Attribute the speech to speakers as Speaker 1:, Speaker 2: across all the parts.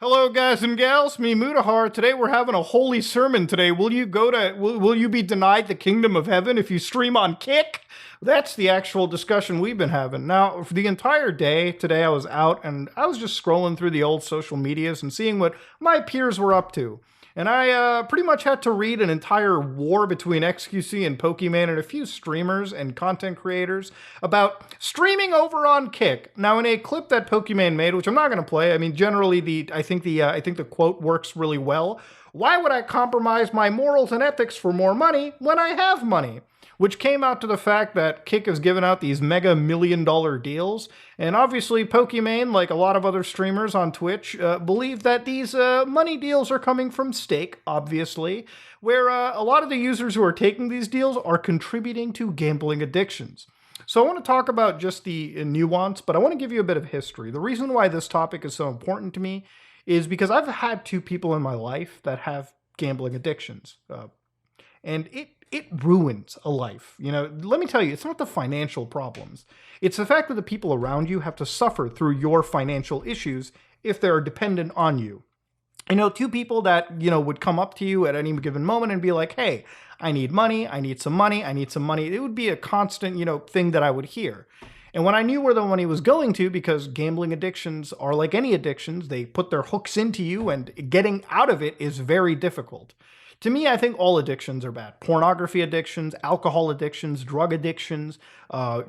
Speaker 1: Hello, guys and gals. Me, Mutahar. Today we're having a holy sermon. Today, will you be denied the kingdom of heaven if you stream on Kick? That's the actual discussion we've been having. Now, for the entire day today, I was out and I was just scrolling through the old social medias and seeing what my peers were up to. And I pretty much had to read an entire war between XQC and Pokimane and a few streamers and content creators about streaming over on Kick. Now, in a clip that Pokimane made, which I'm not going to play, I mean, generally I think the quote works really well. Why would I compromise my morals and ethics for more money when I have money? Which came out to the fact that Kick has given out these mega $1 million deals. And obviously, Pokimane, like a lot of other streamers on Twitch, believe that these money deals are coming from Stake, obviously, where a lot of the users who are taking these deals are contributing to gambling addictions. So I want to talk about just the nuance, but I want to give you a bit of history. The reason why this topic is so important to me is because I've had two people in my life that have gambling addictions. And it ruins a life. You know, let me tell you, it's not the financial problems. It's the fact that the people around you have to suffer through your financial issues if they're dependent on you. You know, two people that, would come up to you at any given moment and be like, hey, I need money, I need some money, I need some money. It would be a constant, thing that I would hear. And when I knew where the money was going to, because gambling addictions are like any addictions, they put their hooks into you and getting out of it is very difficult. To me, I think all addictions are bad. Pornography addictions, alcohol addictions, drug addictions,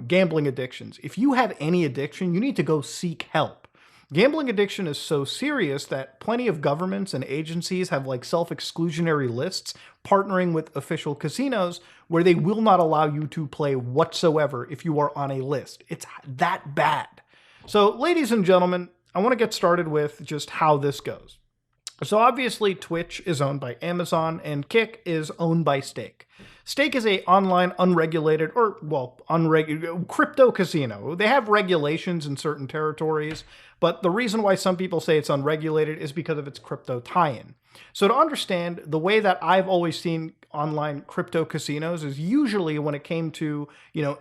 Speaker 1: gambling addictions. If you have any addiction, you need to go seek help. Gambling addiction is so serious that plenty of governments and agencies have like self-exclusionary lists partnering with official casinos where they will not allow you to play whatsoever if you are on a list. It's that bad. So, ladies and gentlemen, I want to get started with just how this goes. So obviously Twitch is owned by Amazon and Kick is owned by Stake. Stake is a online unregulated crypto casino. They have regulations in certain territories, but the reason why some people say it's unregulated is because of its crypto tie-in. So to understand, the way that I've always seen online crypto casinos is usually when it came to,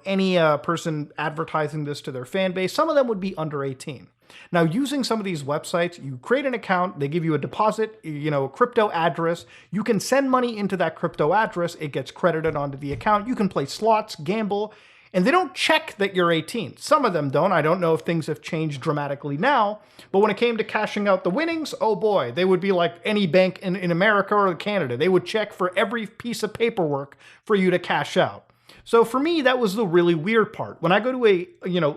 Speaker 1: any person advertising this to their fan base, some of them would be under 18. Now, using some of these websites, you create an account, they give you a deposit, a crypto address. You can send money into that crypto address. It gets credited onto the account. You can play slots, gamble, and they don't check that you're 18. Some of them don't. I don't know if things have changed dramatically now, but when it came to cashing out the winnings, oh boy, they would be like any bank in America or Canada. They would check for every piece of paperwork for you to cash out. So for me, that was the really weird part. When I go to a,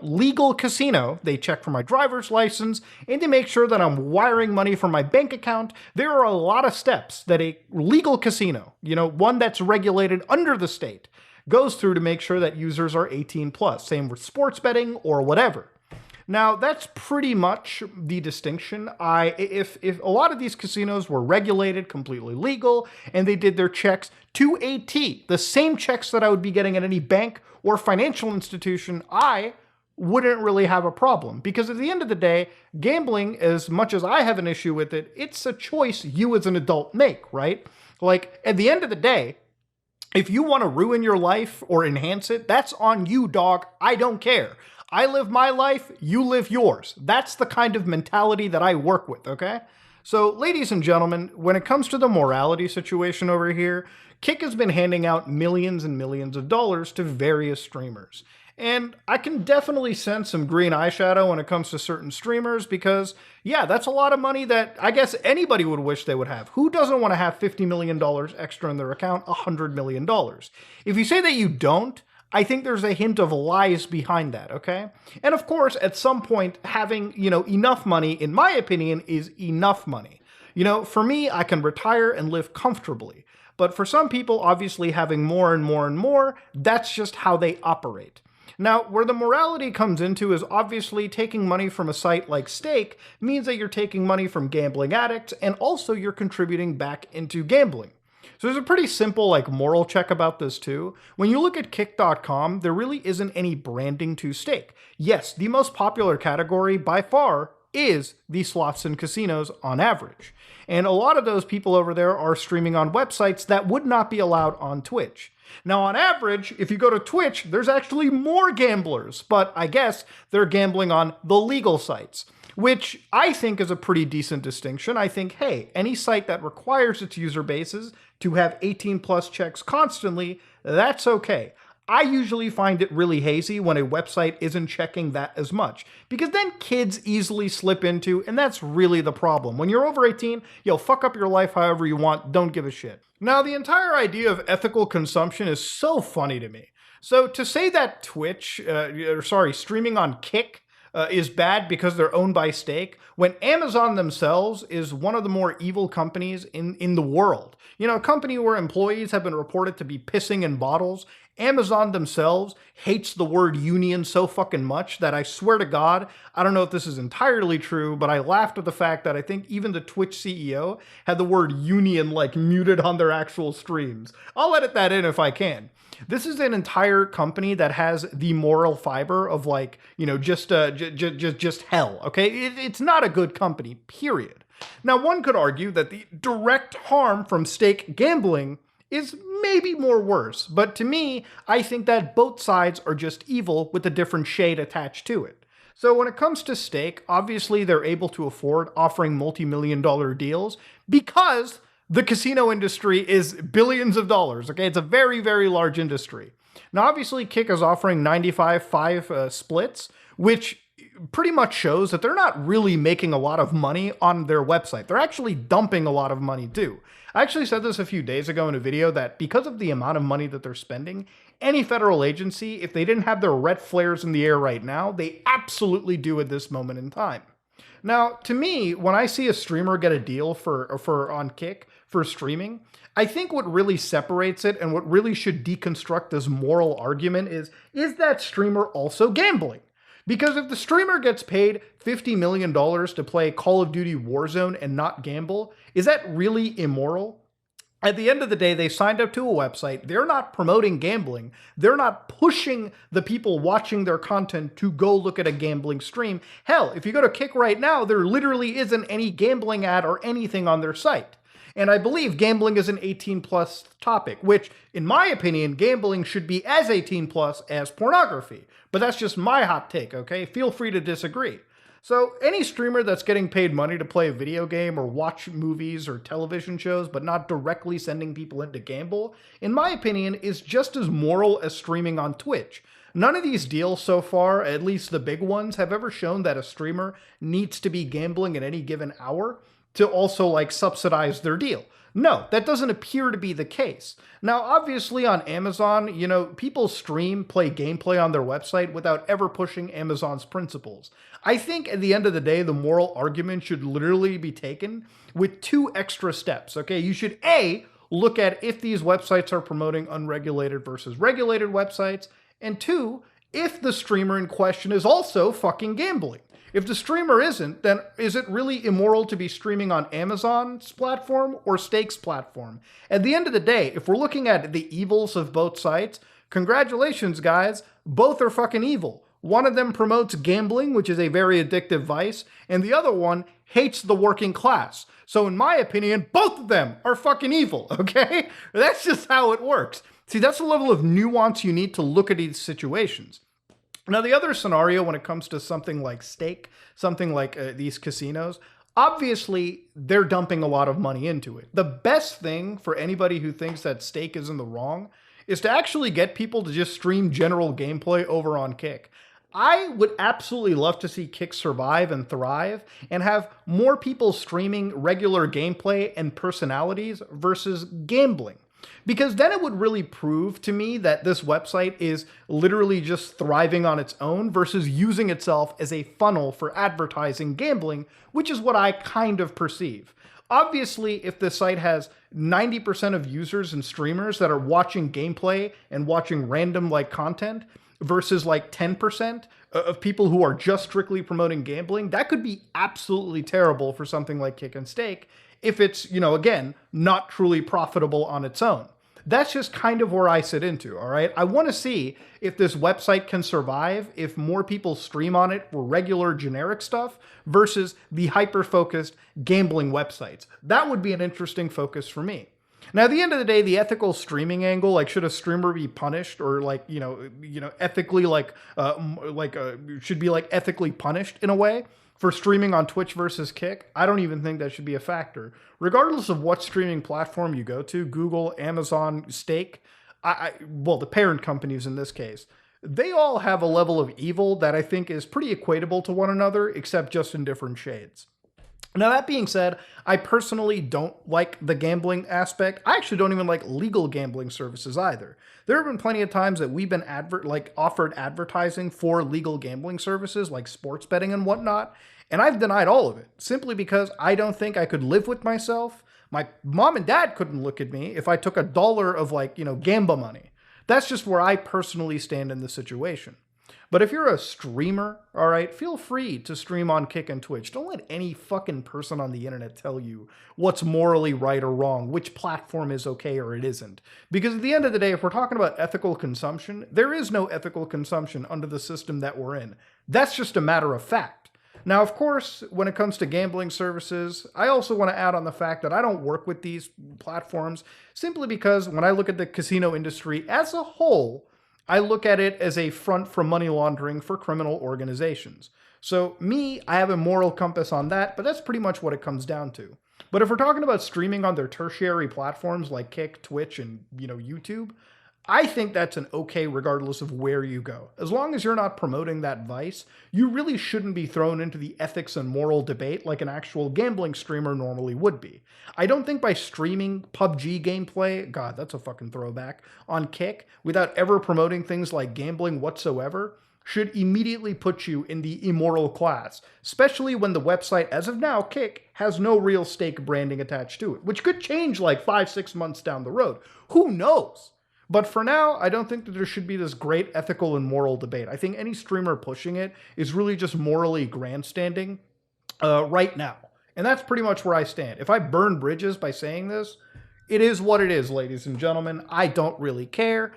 Speaker 1: legal casino, they check for my driver's license and they make sure that I'm wiring money from my bank account. There are a lot of steps that a legal casino, one that's regulated under the state, goes through to make sure that users are 18 plus. Same with sports betting or whatever. Now, that's pretty much the distinction. If a lot of these casinos were regulated, completely legal, and they did their checks to a T, the same checks that I would be getting at any bank or financial institution, I wouldn't really have a problem. Because at the end of the day, gambling, as much as I have an issue with it, it's a choice you as an adult make, right? Like, at the end of the day, if you want to ruin your life or enhance it, that's on you, dog. I don't care. I live my life, you live yours. That's the kind of mentality that I work with, okay? So, ladies and gentlemen, when it comes to the morality situation over here, Kick has been handing out millions and millions of dollars to various streamers. And I can definitely sense some green eyeshadow when it comes to certain streamers because, yeah, that's a lot of money that I guess anybody would wish they would have. Who doesn't want to have $50 million extra in their account, $100 million? If you say that you don't, I think there's a hint of lies behind that, okay? And of course, at some point, having, enough money, in my opinion, is enough money. For me, I can retire and live comfortably. But for some people, obviously having more and more and more, that's just how they operate. Now, where the morality comes into is obviously taking money from a site like Stake means that you're taking money from gambling addicts and also you're contributing back into gambling. So there's a pretty simple moral check about this too. When you look at Kick.com, there really isn't any branding to Stake. Yes, the most popular category by far is the slots and casinos on average. And a lot of those people over there are streaming on websites that would not be allowed on Twitch. Now, on average, if you go to Twitch, there's actually more gamblers, but I guess they're gambling on the legal sites. which I think is a pretty decent distinction. I think, hey, any site that requires its user bases to have 18 plus checks constantly, that's okay. I usually find it really hazy when a website isn't checking that as much, because then kids easily slip into, and that's really the problem. When you're over 18, you'll fuck up your life however you want, don't give a shit. Now, the entire idea of ethical consumption is so funny to me. So to say that streaming on Kick is bad because they're owned by Stake, when Amazon themselves is one of the more evil companies in the world. You know, a company where employees have been reported to be pissing in bottles. Amazon themselves hates the word union so fucking much that I swear to God, I don't know if this is entirely true, but I laughed at the fact that I think even the Twitch CEO had the word union like muted on their actual streams. I'll edit that in if I can. This is an entire company that has the moral fiber of like, you know, just hell, okay? It's not a good company, period. Now, one could argue that the direct harm from Stake gambling is maybe more worse, but to me, I think that both sides are just evil with a different shade attached to it. So when it comes to Stake, obviously they're able to afford offering multi-million-dollar deals because the casino industry is billions of dollars, okay? It's a very, very large industry. Now, obviously, Kick is offering 95-5 splits, which pretty much shows that they're not really making a lot of money on their website. They're actually dumping a lot of money too. I actually said this a few days ago in a video that because of the amount of money that they're spending, any federal agency, if they didn't have their red flares in the air right now, they absolutely do at this moment in time. Now, to me, when I see a streamer get a deal for on Kick for streaming, I think what really separates it and what really should deconstruct this moral argument is that streamer also gambling? Because if the streamer gets paid $50 million to play Call of Duty Warzone and not gamble, is that really immoral? At the end of the day, they signed up to a website. They're not promoting gambling. They're not pushing the people watching their content to go look at a gambling stream. Hell, if you go to Kick right now, there literally isn't any gambling ad or anything on their site. And I believe gambling is an 18 plus topic, which in my opinion, gambling should be as 18 plus as pornography. But that's just my hot take, okay? Feel free to disagree. So any streamer that's getting paid money to play a video game or watch movies or television shows, but not directly sending people in to gamble, in my opinion, is just as moral as streaming on Twitch. None of these deals so far, at least the big ones, have ever shown that a streamer needs to be gambling at any given hour to also like subsidize their deal. No, that doesn't appear to be the case. Now, obviously on Amazon, you know, people play gameplay on their website without ever pushing Amazon's principles. I think at the end of the day, the moral argument should literally be taken with two extra steps, okay? You should A, look at if these websites are promoting unregulated versus regulated websites, and two, if the streamer in question is also fucking gambling. If the streamer isn't, then is it really immoral to be streaming on Amazon's platform or Stake's platform? At the end of the day, if we're looking at the evils of both sites, congratulations, guys. Both are fucking evil. One of them promotes gambling, which is a very addictive vice, and the other one hates the working class. So in my opinion, both of them are fucking evil, okay? That's just how it works. See, that's the level of nuance you need to look at these situations. Now, the other scenario when it comes to something like Stake, something like these casinos, obviously they're dumping a lot of money into it. The best thing for anybody who thinks that Stake is in the wrong is to actually get people to just stream general gameplay over on Kick. I would absolutely love to see Kick survive and thrive and have more people streaming regular gameplay and personalities versus gambling. Because then it would really prove to me that this website is literally just thriving on its own versus using itself as a funnel for advertising gambling, which is what I kind of perceive. Obviously, if the site has 90% of users and streamers that are watching gameplay and watching random like content versus like 10% of people who are just strictly promoting gambling, that could be absolutely terrible for something like Kick and Stake if it's, you know, again, not truly profitable on its own. That's just kind of where I sit into, all right? I want to see if this website can survive, if more people stream on it for regular generic stuff versus the hyper-focused gambling websites. That would be an interesting focus for me. Now, at the end of the day, the ethical streaming angle, like should a streamer be punished or like, ethically should be like ethically punished in a way for streaming on Twitch versus Kick, I don't even think that should be a factor. Regardless of what streaming platform you go to, Google, Amazon, Stake, well, the parent companies in this case, they all have a level of evil that I think is pretty equatable to one another, except just in different shades. Now, that being said, I personally don't like the gambling aspect. I actually don't even like legal gambling services either. There have been plenty of times that we've been offered advertising for legal gambling services like sports betting and whatnot, and I've denied all of it simply because I don't think I could live with myself. My mom and dad couldn't look at me if I took $1 of Gamba money. That's just where I personally stand in the situation. But if you're a streamer, all right, feel free to stream on Kick and Twitch. Don't let any fucking person on the internet tell you what's morally right or wrong, which platform is okay or it isn't. Because at the end of the day, if we're talking about ethical consumption, there is no ethical consumption under the system that we're in. That's just a matter of fact. Now, of course, when it comes to gambling services, I also want to add on the fact that I don't work with these platforms simply because when I look at the casino industry as a whole, I look at it as a front for money laundering for criminal organizations. So I have a moral compass on that, but that's pretty much what it comes down to. But if we're talking about streaming on their tertiary platforms like Kick, Twitch, and YouTube, I think that's an okay regardless of where you go. As long as you're not promoting that vice, you really shouldn't be thrown into the ethics and moral debate like an actual gambling streamer normally would be. I don't think by streaming PUBG gameplay, God, that's a fucking throwback, on Kick, without ever promoting things like gambling whatsoever, should immediately put you in the immoral class, especially when the website, as of now, Kick, has no real stake branding attached to it, which could change like 5-6 months down the road. Who knows? But for now, I don't think that there should be this great ethical and moral debate. I think any streamer pushing it is really just morally grandstanding right now. And that's pretty much where I stand. If I burn bridges by saying this, it is what it is, ladies and gentlemen. I don't really care.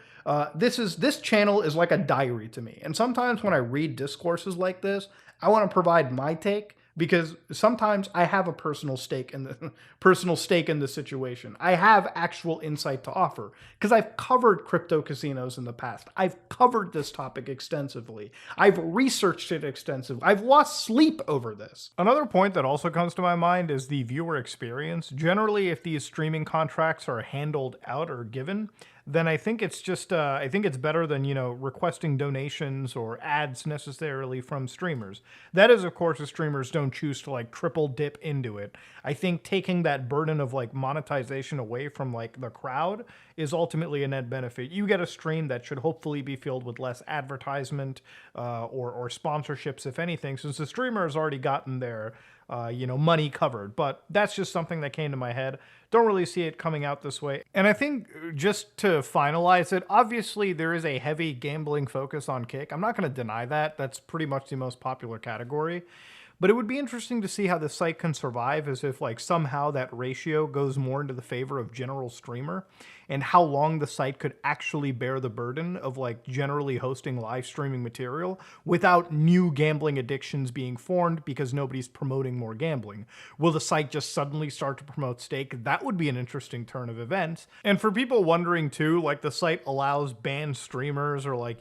Speaker 1: This channel is like a diary to me. And sometimes when I read discourses like this, I want to provide my take, because sometimes I have a personal stake in the situation. I have actual insight to offer because I've covered crypto casinos in the past. I've covered this topic extensively. I've researched it extensively. I've lost sleep over this. Another point that also comes to my mind is the viewer experience. Generally, if these streaming contracts are handled out or given, then I think it's just, I think it's better than, requesting donations or ads necessarily from streamers. That is, of course, if streamers don't choose to triple dip into it. I think taking that burden of monetization away from the crowd is ultimately a net benefit. You get a stream that should hopefully be filled with less advertisement or sponsorships, if anything, since the streamer has already gotten their money covered. But that's just something that came to my head. Don't really see it coming out this way. And I think just to finalize it, obviously there is a heavy gambling focus on Kick. I'm not going to deny that. That's pretty much the most popular category. But it would be interesting to see how the site can survive as if somehow that ratio goes more into the favor of general streamer, and how long the site could actually bear the burden of generally hosting live streaming material without new gambling addictions being formed because nobody's promoting more gambling. Will the site just suddenly start to promote stake? That would be an interesting turn of events. And for people wondering too, the site allows banned streamers or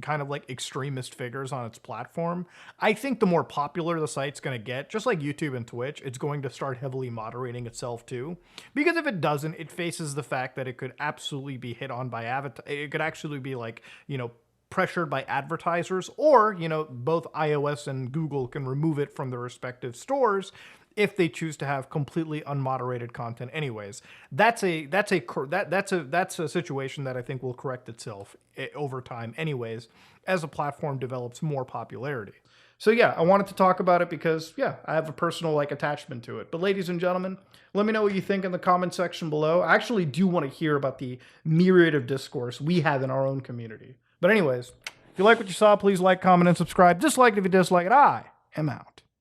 Speaker 1: kind of extremist figures on its platform. I think the more popular the site's going to get, just like YouTube and Twitch, it's going to start heavily moderating itself too. Because if it doesn't, it faces the fact that it could absolutely be hit on by it could actually be pressured by advertisers, or both iOS and Google can remove it from their respective stores if they choose to have completely unmoderated content anyways. That's a situation that I think will correct itself over time anyways as a platform develops more popularity. So yeah, I wanted to talk about it because, yeah, I have a personal attachment to it. But ladies and gentlemen, let me know what you think in the comment section below. I actually do want to hear about the myriad of discourse we have in our own community. But anyways, if you like what you saw, please like, comment, and subscribe. Dislike it if you dislike it. I am out.